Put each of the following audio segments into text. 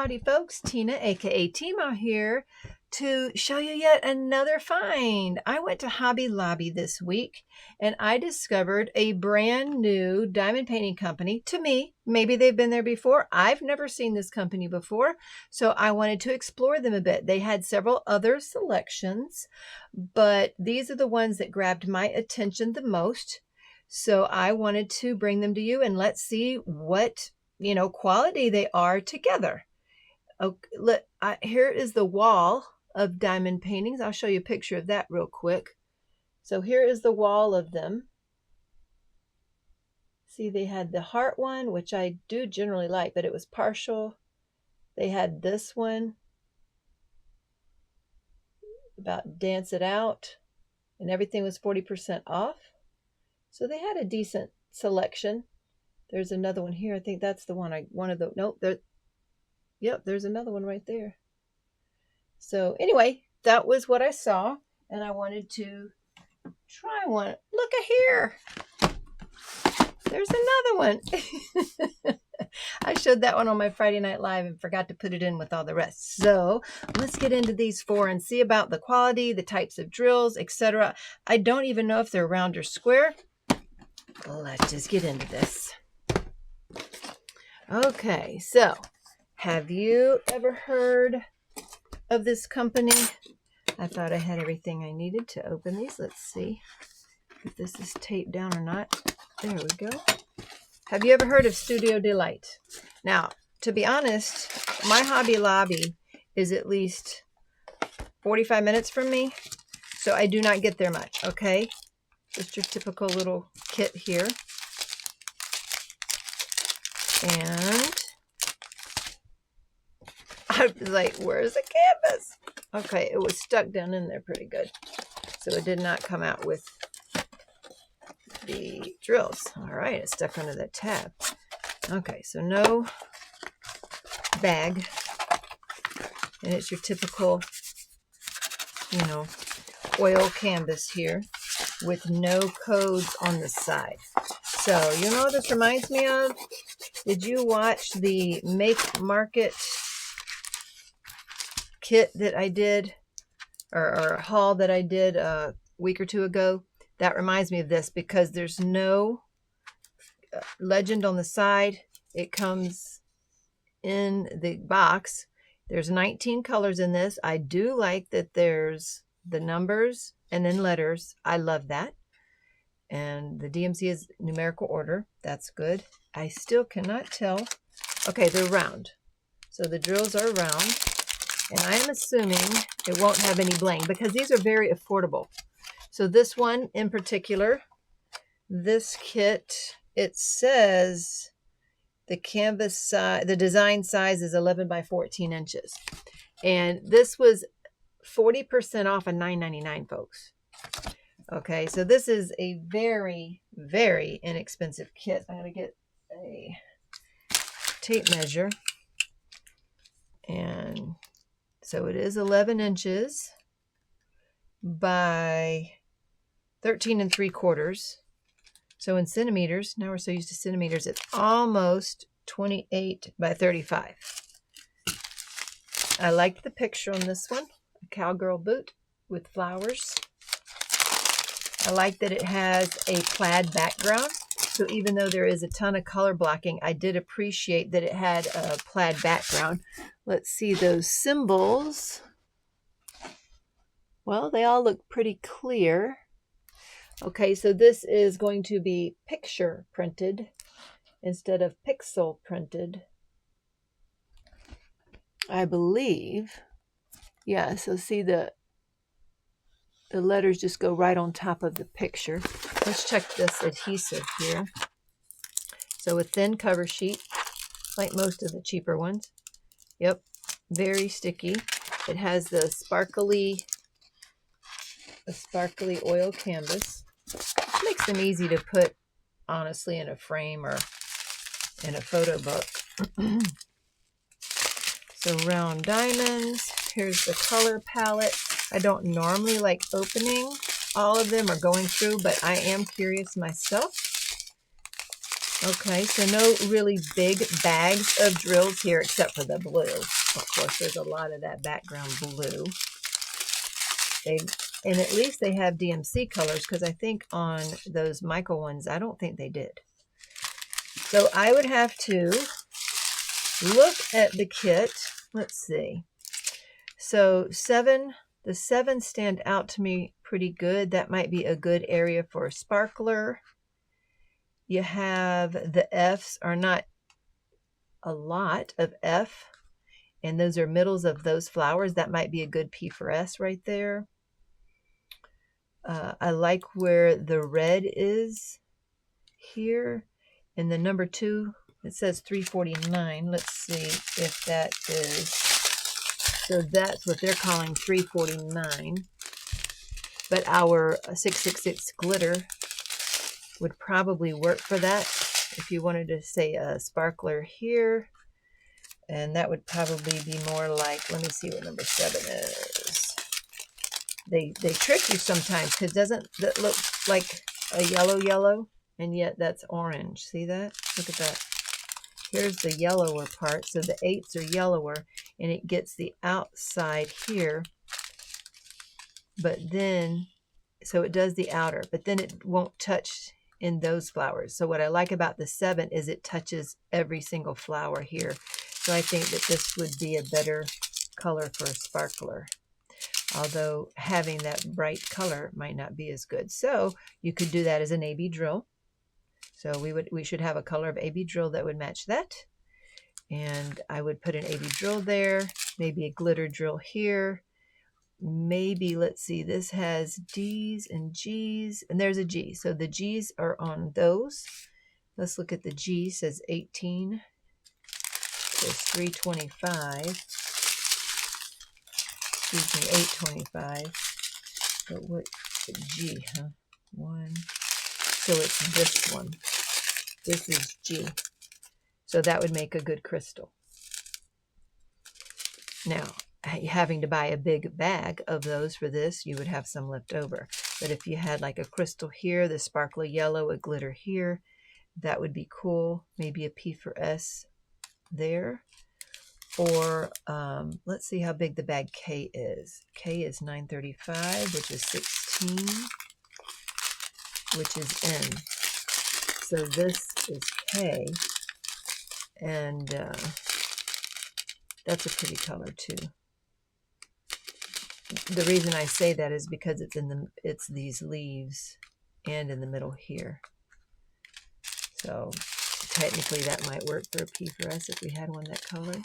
Howdy folks, Tina aka Teemaw here to show you yet another find. I went to Hobby Lobby this week and I discovered a brand new diamond painting company. To me, maybe they've been there before. I've never seen this company before, so I wanted to explore them a bit. They had several other selections, but these are the ones that grabbed my attention the most. So I wanted to bring them to you and let's see what quality they are together. Okay, here is the wall of diamond paintings. I'll show you a picture of that real quick. So here is the wall of them. See, they had the heart one, which I do generally like, but it was partial. They had this one about Dance It Out, and everything was 40% off. So they had a decent selection. There's another one here. I think that's the one nope, yep, there's another one right there. So anyway, that was what I saw, and I wanted to try one. Look at here. There's another one. I showed that one on my Friday Night Live and forgot to put it in with all the rest. So let's get into these four and see about the quality, the types of drills, etc. I don't even know if they're round or square. Let's just get into this. Okay, so have you ever heard of this company? I thought I had everything I needed to open these. Let's see if this is taped down or not. There we go. Have you ever heard of Studio Delight? Now, to be honest, my Hobby Lobby is at least 45 minutes from me, so I do not get there much, okay? Just your typical little kit here. And I was like, where's the canvas? Okay, it was stuck down in there pretty good. So it did not come out with the drills. All right, it's stuck under that tab. Okay, so no bag. And it's your typical, oil canvas here with no codes on the side. So, you know what this reminds me of? Did you watch the Make Market kit that I did, or haul that I did a week or two ago? That reminds me of this because there's no legend on the side. It comes in the box. There's 19 colors in this. I do like that there's the numbers and then letters. I love that. And the DMC is numerical order. That's good. I still cannot tell. Okay, they're round. So the drills are round. And I am assuming it won't have any bling because these are very affordable. So this one in particular, this kit, it says the canvas size, the design size is 11 by 14 inches. And this was 40% off of $9.99, folks. Okay, so this is a very, very inexpensive kit. I'm going to get a tape measure. And so it is 11 inches by 13 3/4. So in centimeters, now we're so used to centimeters, it's almost 28 by 35. I liked the picture on this one, a cowgirl boot with flowers. I like that it has a plaid background. So even though there is a ton of color blocking, I did appreciate that it had a plaid background. Let's see those symbols. Well, they all look pretty clear. Okay, so this is going to be picture printed instead of pixel printed, I believe. Yeah, so see the letters just go right on top of the picture. Let's check this adhesive here. So a thin cover sheet, like most of the cheaper ones. Yep, very sticky. It has the sparkly oil canvas. Which makes them easy to put, honestly, in a frame or in a photo book. So round diamonds. Here's the color palette. I don't normally like opening all of them or going through, but I am curious myself. Okay, so no really big bags of drills here except for the blue. Of course, there's a lot of that background blue. And at least they have DMC colors, because I think on those Michael ones, I don't think they did. So I would have to look at the kit. Let's see. So the 7 stand out to me pretty good. That might be a good area for a sparkler. You have the F's are not a lot of F, and those are middles of those flowers. That might be a good P for S right there. I like where the red is here. And the number 2, it says 349. Let's see if that is. So that's what they're calling 349. But our 666 glitter would probably work for that. If you wanted to say a sparkler here. And that would probably be more like, let me see what number 7 is. They trick you sometimes, because doesn't that look like a yellow? And yet that's orange. See that? Look at that. Here's the yellower part. So the 8s are yellower, and it gets the outside here. But then, so it does the outer, but then it won't touch in those flowers. So what I like about the 7 is it touches every single flower here. So I think that this would be a better color for a sparkler. Although having that bright color might not be as good. So you could do that as an AB drill. So we should have a color of AB drill that would match that. And I would put an AB drill there, maybe a glitter drill here. Maybe, let's see, this has D's and G's, and there's a G. So the G's are on those. Let's look at the G, says 18. Says 325. Excuse me, 825. But what, G, huh? 1. So it's this one. This is G. So that would make a good crystal. Now, having to buy a big bag of those for this, you would have some left over. But if you had like a crystal here, the sparkly yellow, a glitter here, that would be cool. Maybe a P for S there. Or let's see how big the bag K is. K is 935, which is 16, which is N. So this is K, and that's a pretty color too. The reason I say that is because it's these leaves and in the middle here. So technically that might work for a P for S if we had one that color.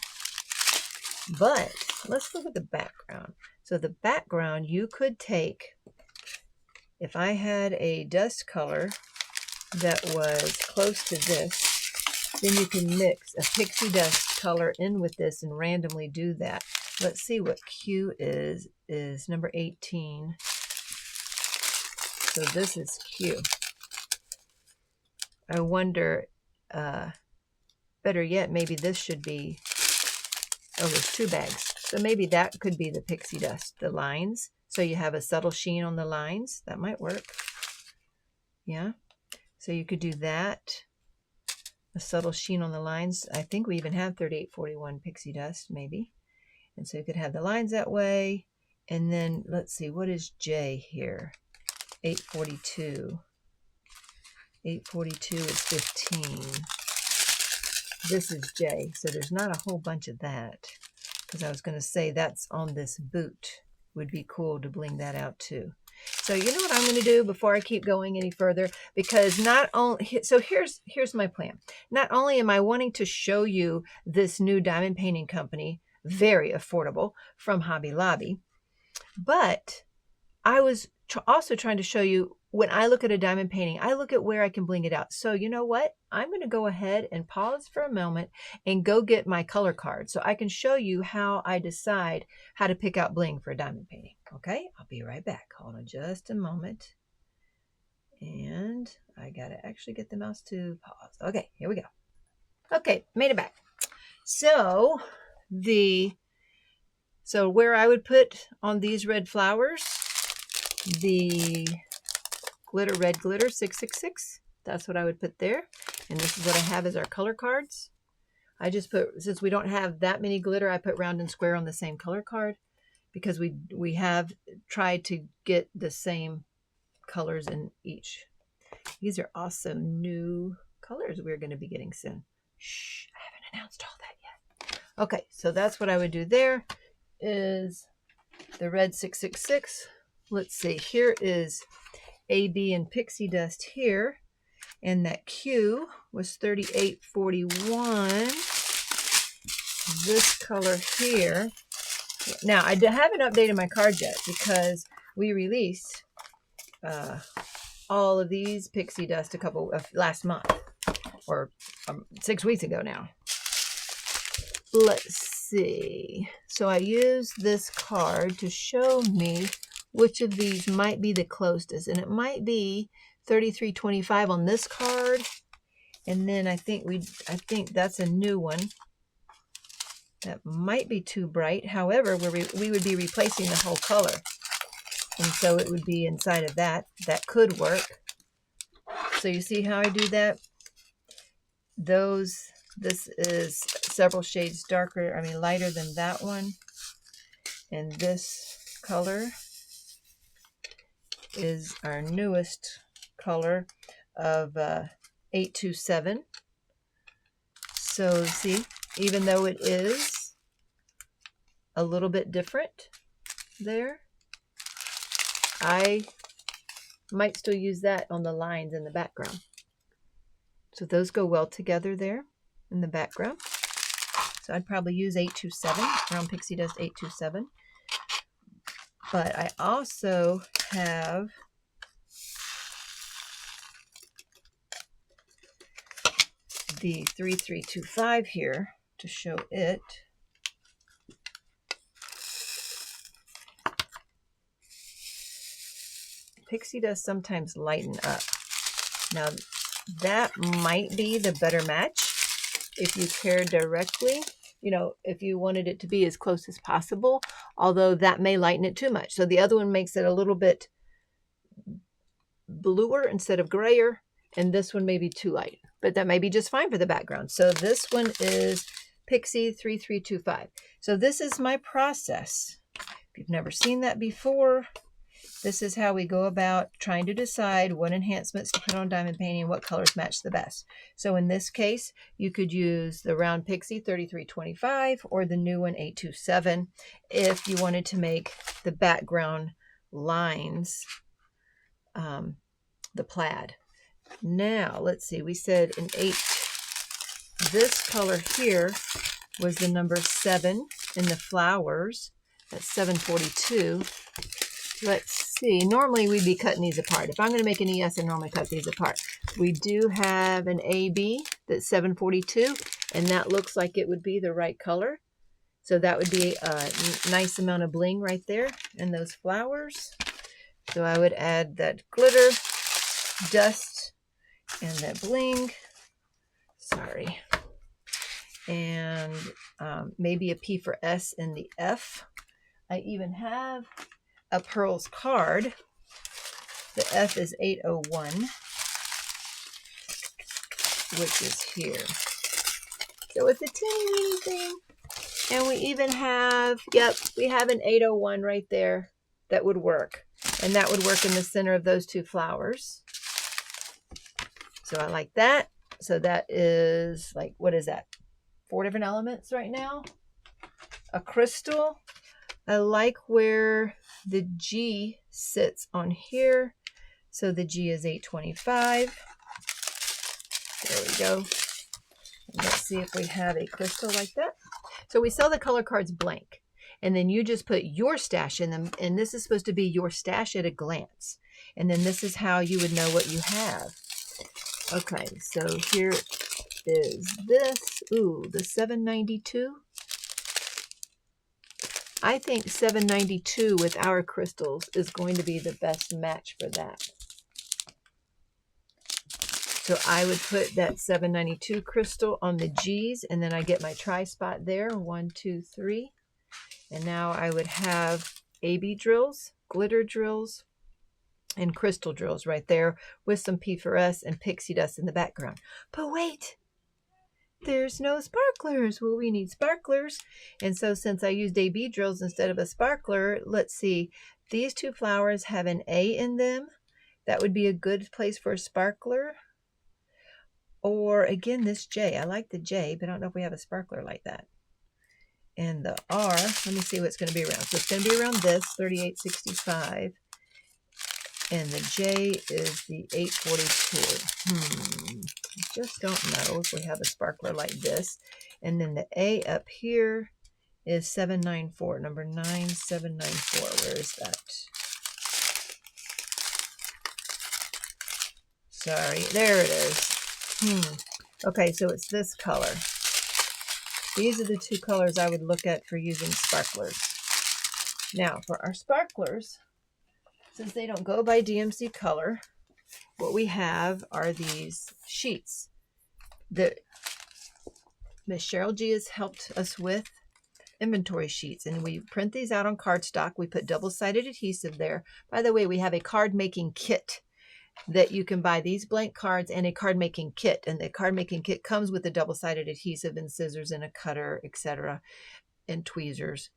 But let's look at the background. So the background, you could take, if I had a dust color that was close to this, then you can mix a pixie dust color in with this and randomly do that. Let's see what Q is number 18. So this is Q. I wonder, better yet, maybe this should be, oh, there's 2 bags. So maybe that could be the pixie dust, the lines. So you have a subtle sheen on the lines. That might work. Yeah. So you could do that. A subtle sheen on the lines. I think we even have 3841 pixie dust, maybe. And so you could have the lines that way. And then let's see, what is J here? 842. 842 is 15. This is J, so there's not a whole bunch of that. Because I was going to say that's on this boot. Would be cool to bling that out too. So you know what I'm going to do before I keep going any further? Because not only, so here's my plan. Not only am I wanting to show you this new diamond painting company, very affordable, from Hobby Lobby, but I was also trying to show you, when I look at a diamond painting, I look at where I can bling it out. So you know what? I'm going to go ahead and pause for a moment and go get my color card so I can show you how I decide how to pick out bling for a diamond painting. Okay, I'll be right back. Hold on just a moment. And I got to actually get the mouse to pause. Okay, here we go. Okay, made it back. So where I would put on these red flowers, the glitter, red glitter 666. That's what I would put there. And this is what I have as our color cards. I just put, since we don't have that many glitter, I put round and square on the same color card because we have tried to get the same colors in each. These are also new colors we're going to be getting soon. Shh, I haven't announced all that yet. Okay, so that's what I would do there is the red 666. Let's see, here is AB and pixie dust here. And that Q was 3841. This color here. Now, I haven't updated my card yet because we released all of these pixie dust last month or 6 weeks ago now. Let's see. So I used this card to show me which of these might be the closest, and it might be 3325 on this card, and then I think that's a new one that might be too bright. However, we would be replacing the whole color, and so it would be inside of that. That could work. So you see how I do that? This is several shades darker, lighter than that one, and this color is our newest color of 827. So see, even though it is a little bit different there, I might still use that on the lines in the background. So those go well together there in the background. So I'd probably use 827, round pixie dust 827. But I also have the 3325 here to show it. Pixie dust sometimes lighten up. Now that might be the better match if you care directly, if you wanted it to be as close as possible, although that may lighten it too much. So the other one makes it a little bit bluer instead of grayer, and this one may be too light, but that may be just fine for the background. So this one is Pixie 3325. So this is my process. If you've never seen that before, this is how we go about trying to decide what enhancements to put on diamond painting and what colors match the best. So in this case, you could use the round Pixie 3325 or the new one 827 if you wanted to make the background lines the plaid. Now, let's see, we said in 8, this color here was the number 7 in the flowers. That's 742. Let's see, normally we'd be cutting these apart. If I'm going to make an ES, I normally cut these apart. We do have an AB that's 742, and that looks like it would be the right color. So that would be a nice amount of bling right there in those flowers. So I would add that glitter, dust, and that bling. Sorry. And maybe a P for S in the F. I even have a pearls card. The F is 801, which is here. So it's a teeny weeny thing. And we even have, we have an 801 right there that would work. And that would work in the center of those two flowers. So I like that. So that is like, what is that? 4 different elements right now. A crystal. I like where the G sits on here. So the G is 825. There we go. Let's see if we have a crystal like that. So we sell the color cards blank. And then you just put your stash in them. And this is supposed to be your stash at a glance. And then this is how you would know what you have. Okay, so here is this. Ooh, the 792. I think 792 with our crystals is going to be the best match for that. So I would put that 792 crystal on the G's, and then I get my tri-spot there, 1, 2, 3. And now I would have AB drills, glitter drills, and crystal drills right there with some P4S and pixie dust in the background. But wait, there's no sparklers. Well, we need sparklers. And so since I used AB drills instead of a sparkler, let's see, these two flowers have an A in them. That would be a good place for a sparkler. Or again, this J. I like the J, but I don't know if we have a sparkler like that. And the R, let me see what it's going to be around. So it's going to be around this, 3865. And the J is the 842. I just don't know if we have a sparkler like this. And then the A up here is 794, number 9794. Where is that? Sorry, there it is. Okay, so it's this color. These are the two colors I would look at for using sparklers. Now, for our sparklers, since they don't go by DMC color, what we have are these sheets that Miss Cheryl G has helped us with, inventory sheets, and we print these out on cardstock. We put double-sided adhesive there. By the way, we have a card making kit that you can buy these blank cards and a card making kit, and the card making kit comes with a double-sided adhesive and scissors and a cutter, etc., and tweezers,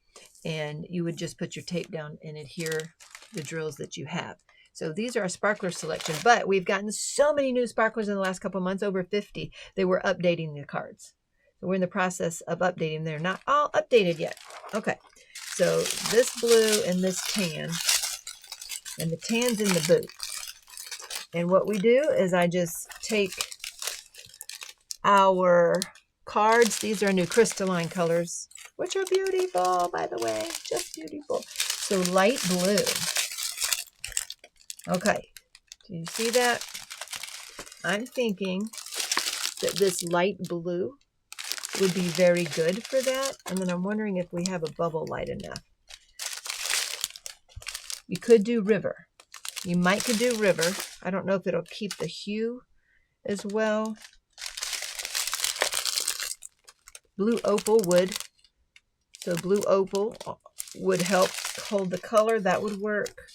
and you would just put your tape down and adhere the drills that you have. So these are our sparkler selection, but we've gotten so many new sparklers in the last couple of months, over 50. They were updating the cards. So we're in the process of updating. They're not all updated yet. Okay, so this blue and this tan, and the tan's in the boot. And what we do is I just take our cards. These are new crystalline colors, which are beautiful, by the way, just beautiful. So light blue. Okay, do you see that? I'm thinking that this light blue would be very good for that. And then I'm wondering if we have a bubble light enough. You could do river. You might could do river. I don't know if it'll keep the hue as well. Blue opal would. So blue opal would help hold the color. That would work.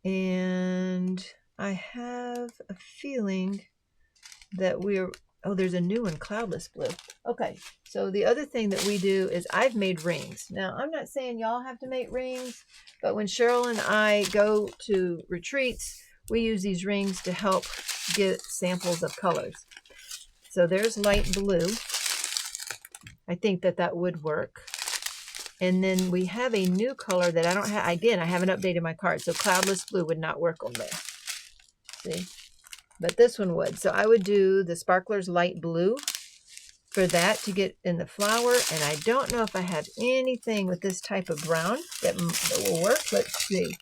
And I have a feeling that oh, there's a new one, cloudless blue. Okay, so the other thing that we do is I've made rings. Now, I'm not saying y'all have to make rings, but when Cheryl and I go to retreats, we use these rings to help get samples of colors. So there's light blue. I think that would work. And then we have a new color that I don't have. Again, I haven't updated my card, so cloudless blue would not work on there. See? But this one would. So I would do the Sparklers light blue for that to get in the flower. And I don't know if I have anything with this type of brown that will work. Let's see.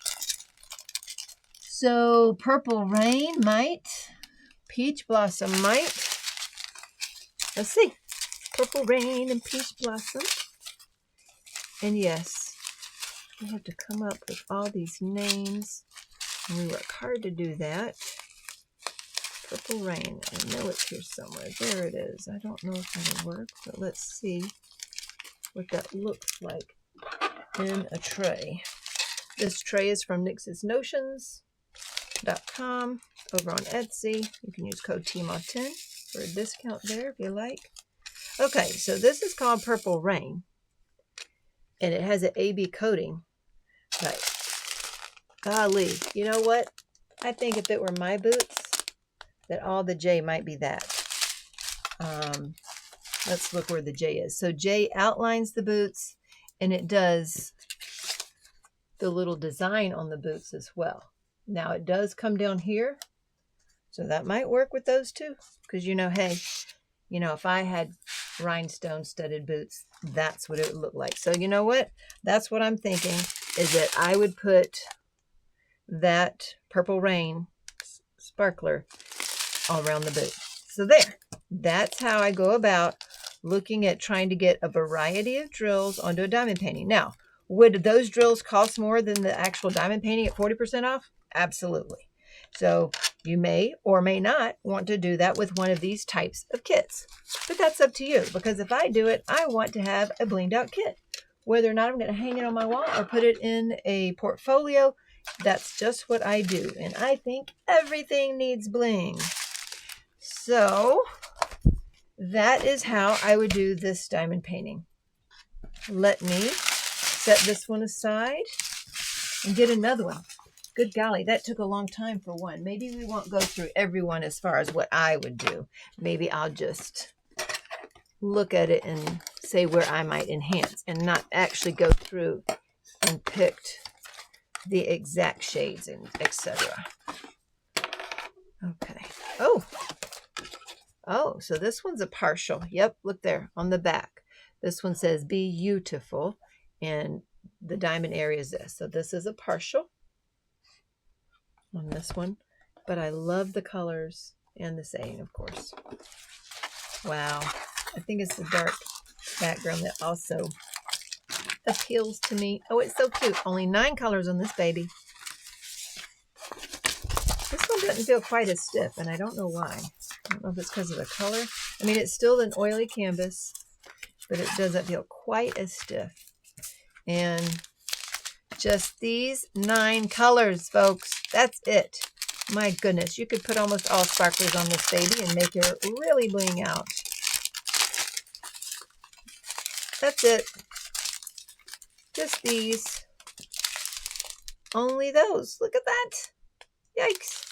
So Purple Rain might. Peach Blossom might. Let's see. Purple Rain and Peach Blossom. And yes, we have to come up with all these names. And we work hard to do that. Purple Rain. I know it's here somewhere. There it is. I don't know if that'll work, but let's see what that looks like in a tray. This tray is from nixesnotions.com over on Etsy. You can use code Teemaw10 for a discount there if you like. Okay, so this is called Purple Rain. And it has an AB coating. But golly, you know what? I think if it were my boots, that all the J might be that. Let's look where the J is. So J outlines the boots, and it does the little design on the boots as well. Now it does come down here, so that might work with those two. Because, you know, hey, you know, if I had rhinestone studded boots, that's what it would look like. So you know what? That's what I'm thinking, is that I would put that Purple Rain sparkler all around the boot. So there, that's how I go about looking at trying to get a variety of drills onto a diamond painting. Now, would those drills cost more than the actual diamond painting at 40% off? Absolutely. So you may or may not want to do that with one of these types of kits. But that's up to you, because if I do it, I want to have a blinged out kit. Whether or not I'm going to hang it on my wall or put it in a portfolio that's just what I do. And I think everything needs bling. So that is how I would do this diamond painting. Let me set this one aside and get another one. Good golly, that took a long time for one. Maybe we won't go through every one as far as what I would do. Maybe I'll just look at it and say where I might enhance and not actually go through and picked the exact shades and etc. Okay. Oh, so this one's a partial. Yep, look there on the back. This one says beautiful, and the diamond area is this. So this is a partial on this one, but I love the colors and the saying, of course. Wow, I think it's the dark background that also appeals to me. Oh, it's so cute. Only 9 colors on this baby. This one doesn't feel quite as stiff, and I don't know why. I don't know if it's because of the color. I mean, it's still an oily canvas, but it doesn't feel quite as stiff. And just these 9 colors, folks. That's it. My goodness, you could put almost all sparklers on this baby and make her really bling out. That's it. Just these. Only those. Look at that. Yikes.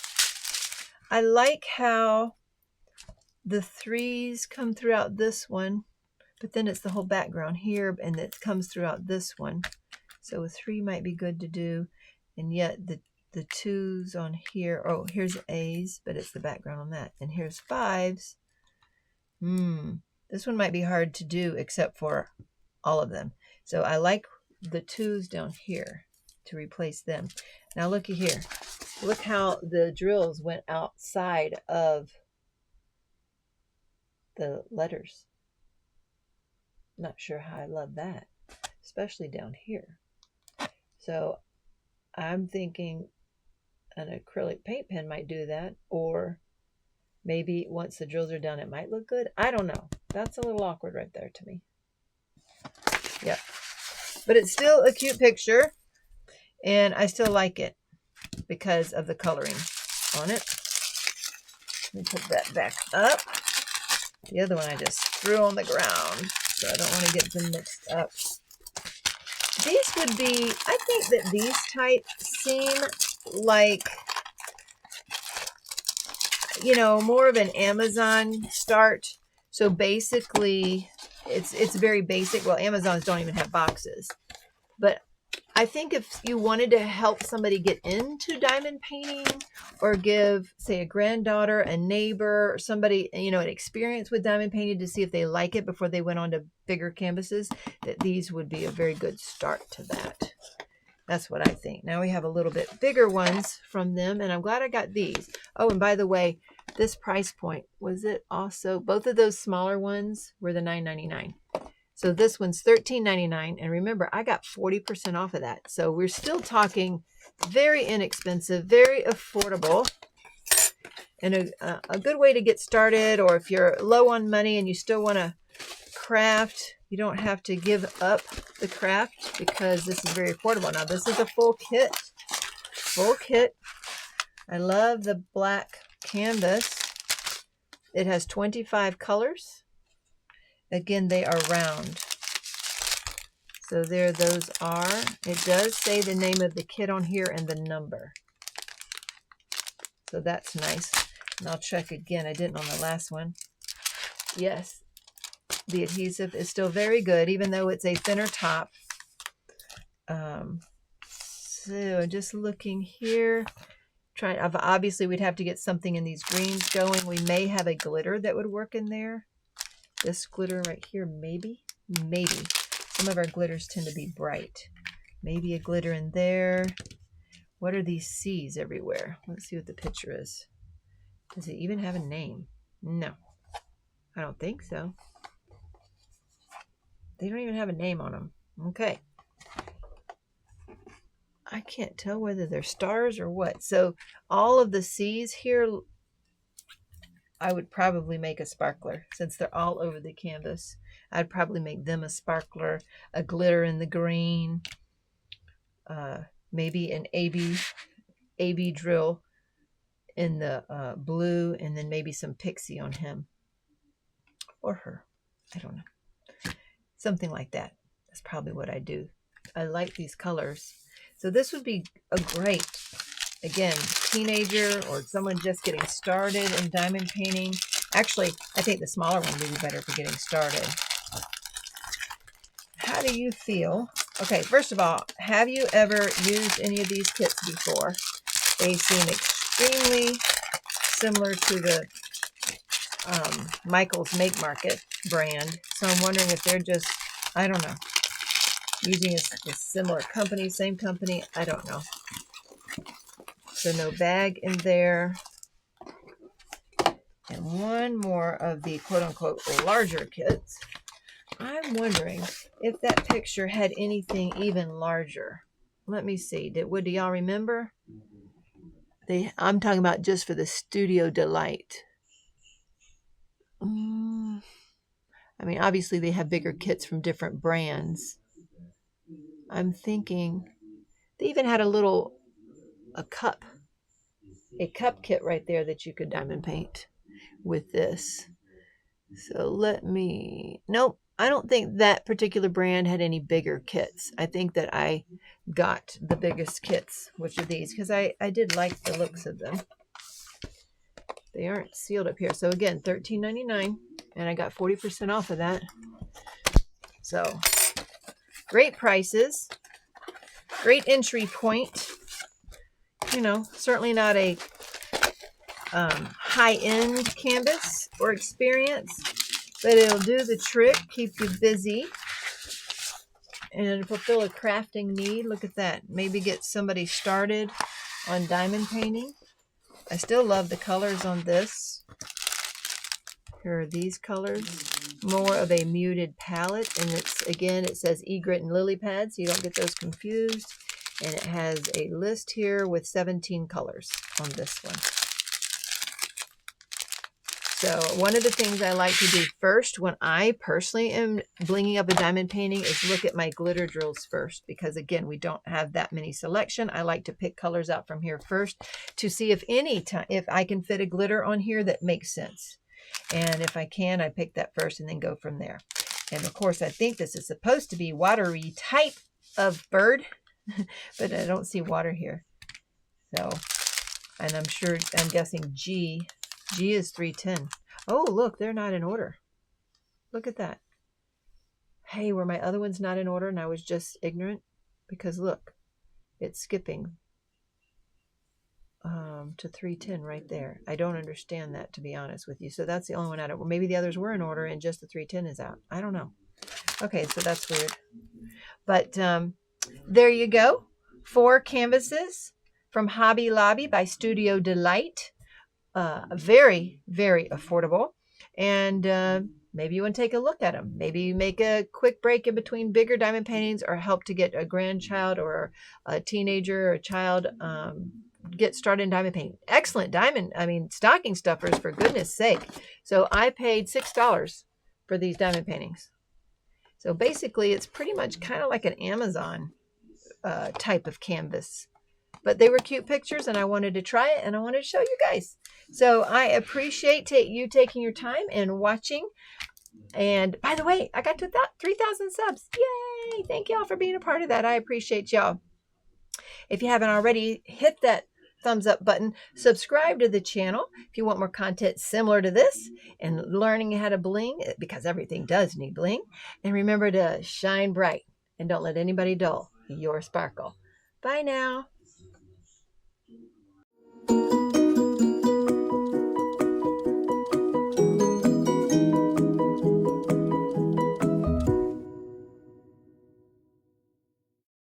I like how the 3s come throughout this one, but then it's the whole background here, and it comes throughout this one. So a 3 might be good to do, and yet the 2s on here. Oh, here's A's, but it's the background on that. And here's 5s. This one might be hard to do except for all of them. So I like the 2s down here to replace them. Now looky here. Look how the drills went outside of the letters. Not sure how I love that, especially down here. So I'm thinking an acrylic paint pen might do that, or maybe once the drills are done, it might look good. I don't know. That's a little awkward right there to me. Yep. But it's still a cute picture, and I still like it because of the coloring on it. Let me put that back up. The other one I just threw on the ground, so I don't want to get them mixed up. These would be, I think that these type seem like, you know, more of an Amazon start. So basically, it's very basic. Well, Amazons don't even have boxes. But I think if you wanted to help somebody get into diamond painting, or give, say, a granddaughter, a neighbor, or somebody, you know, an experience with diamond painting to see if they like it before they went on to bigger canvases, that these would be a very good start to that. That's what I think. Now we have a little bit bigger ones from them, and I'm glad I got these. Oh, and by the way, this price point, was it also, both of those smaller ones were the $9.99. So this one's $13.99, and remember, I got 40% off of that. So we're still talking very inexpensive, very affordable, and a good way to get started. Or if you're low on money and you still want to craft, you don't have to give up the craft because this is very affordable. Now this is a full kit. Full kit. I love the black canvas. It has 25 colors. Again, they are round. So there those are. It does say the name of the kit on here and the number. So that's nice. And I'll check again. I didn't on the last one. Yes, the adhesive is still very good, even though it's a thinner top. So just looking here. Obviously, we'd have to get something in these greens going. We may have a glitter that would work in there. This glitter right here, maybe. Some of our glitters tend to be bright. Maybe a glitter in there. What are these C's everywhere? Let's see what the picture is. Does it even have a name? No, I don't think so. They don't even have a name on them. Okay. I can't tell whether they're stars or what. So all of the C's here, I would probably make a sparkler since they're all over the canvas. I'd probably make them a sparkler, a glitter in the green, maybe an AB drill in the blue, and then maybe some pixie on him or her. I don't know. Something like that. That's probably what I do. I like these colors. So this would be a great, again, teenager or someone just getting started in diamond painting. Actually, I think the smaller one would be better for getting started. How do you feel? Okay, first of all, have you ever used any of these kits before? They seem extremely similar to the Michael's Make Market brand. So I'm wondering if they're just, I don't know, using a similar company, same company. I don't know. So no bag in there. And one more of the quote-unquote larger kits. I'm wondering if that picture had anything even larger. Let me see. Do y'all remember? I'm talking about just for the Studio Delight. I mean, obviously they have bigger kits from different brands. I'm thinking they even had a cup kit right there that you could diamond paint with this. So nope, I don't think that particular brand had any bigger kits. I think that I got the biggest kits, which are these, because I did like the looks of them. They aren't sealed up here. So again, $13.99, and I got 40% off of that. So great prices, great entry point. You know, certainly not a high-end canvas or experience, but it'll do the trick, keep you busy, and fulfill a crafting need. Look at that. Maybe get somebody started on diamond painting. I still love the colors on this. Here are these colors. More of a muted palette, and it says egret and lily pad, so you don't get those confused. And it has a list here with 17 colors on this one. So one of the things I like to do first when I personally am blinging up a diamond painting is look at my glitter drills first, because again, we don't have that many selection. I like to pick colors out from here first to see if I can fit a glitter on here that makes sense. And if I can, I pick that first and then go from there. And of course, I think this is supposed to be watery type of bird, but I don't see water here. So, and I'm guessing G is 310. Oh, look, they're not in order. Look at that. Hey, were my other ones not in order and I was just ignorant? Because look, it's skipping to 310 right there. I don't understand that, to be honest with you. So that's the only one out of, maybe the others were in order and just the 310 is out. I don't know. Okay, so that's weird. But there you go. 4 canvases from Hobby Lobby by Studio Delight. Very, very affordable. And maybe you want to take a look at them. Maybe you make a quick break in between bigger diamond paintings, or help to get a grandchild or a teenager or a child get started in diamond painting. Excellent stocking stuffers, for goodness sake. So I paid $6 for these diamond paintings. So basically it's pretty much kind of like an Amazon type of canvas. But they were cute pictures and I wanted to try it and I wanted to show you guys. So I appreciate you taking your time and watching. And by the way, I got to 3,000 subs. Yay! Thank y'all for being a part of that. I appreciate y'all. If you haven't already, hit that thumbs up button. Subscribe to the channel if you want more content similar to this and learning how to bling, because everything does need bling. And remember to shine bright and don't let anybody dull your sparkle. Bye now.